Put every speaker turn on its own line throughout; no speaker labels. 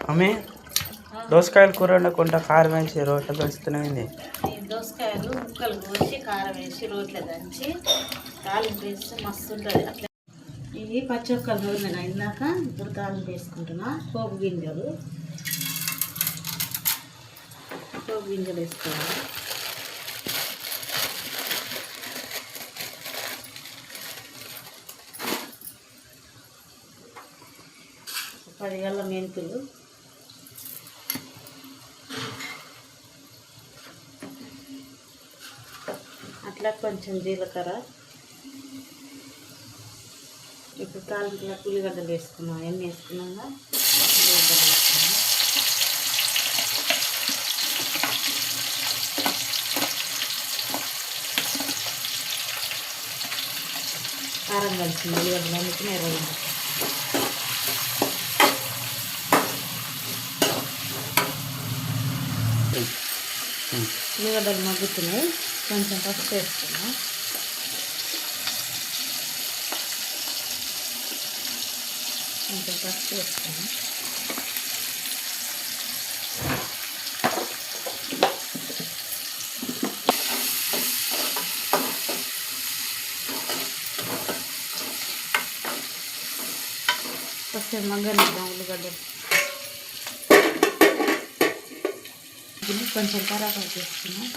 Mummy దోసకాయలు కూర వండకుండా కారం వేసి రోట్లో దంచుతున్నాయింది.
దోసకాయలు ముక్కలు కోసి కారం వేసి రోట్లో దంచి తాలింపు వేస్తే మస్తు ఉంటుంది. అట్లా ఇవి పచ్చొక్కలు నూనె ఇందాక ఇప్పుడు తాలింపు వేసుకుంటున్నా. పోపు గింజలు వేసుకోవాలి. పది గల్ల మెంతులు, అట్లా కొంచెం జీలకర్ర. ఇప్పుడు తాలింపులో ఉల్లిగడ్డలు వేసుకున్నాం. ఎన్ని వేసుకున్నాగా ఉల్లిగడ్డలు వేసుకున్నాం. కారం కలిసింది ఉల్లిగడ్డలు అందుకని ఎర్రగా. ఉల్లిగడ్డలు మగ్గుతున్నాయి. కొంచెం పసుపు వేసుకున్నాం. కొంచెం మగ్గనిద్దాం ఉల్లిగడ్డలు. కొంచెం కరాపాకు వేసుకున్నాం.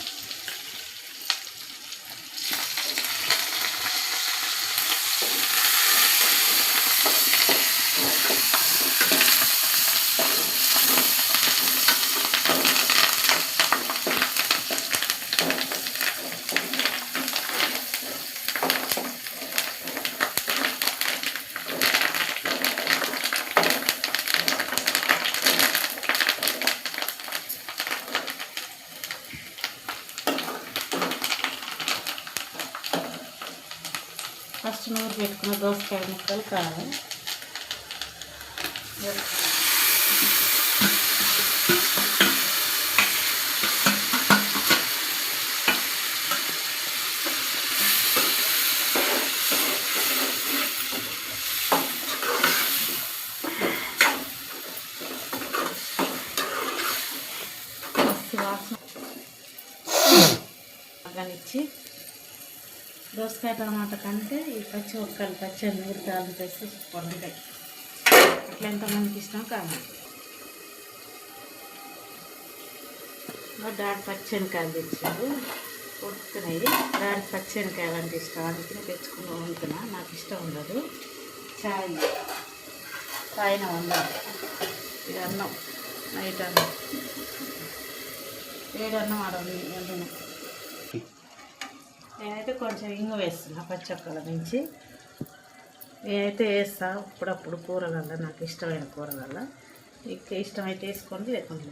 ఫస్ట్ నూరు పెట్టుకున్న దోసకాయ ముక్కలు కావాలి. మగ్గనిచ్చి దోసకాయ టమాటా కంటే ఈ పచ్చి ఒక్కలు పచ్చడి నూరు తాలింపు వేసి వండుతాయి. అట్లా ఎంతమందికి ఇష్టం కాదు. డాడి పచ్చనికాయలు తెచ్చారు, ఉడుకుతున్నాయి. డాడి పచ్చనికాయలు అంటే ఇష్టం, అందుకని తెచ్చుకుని వండుతున్నా. నాకు ఇష్టం ఉండదు. చాయన వండాలి. ఇది అన్నం, నైట్ అన్నం, వేడన్నం వండిన. నేనైతే కొంచెం ఇంగు వేస్తున్నా పచ్చొక్కల నుంచి. నేనైతే వేస్తా అప్పుడప్పుడు కూరగల్ల, నాకు ఇష్టమైన కూరగల్ల. ఇష్టమైతే వేసుకోండి, లేకుండా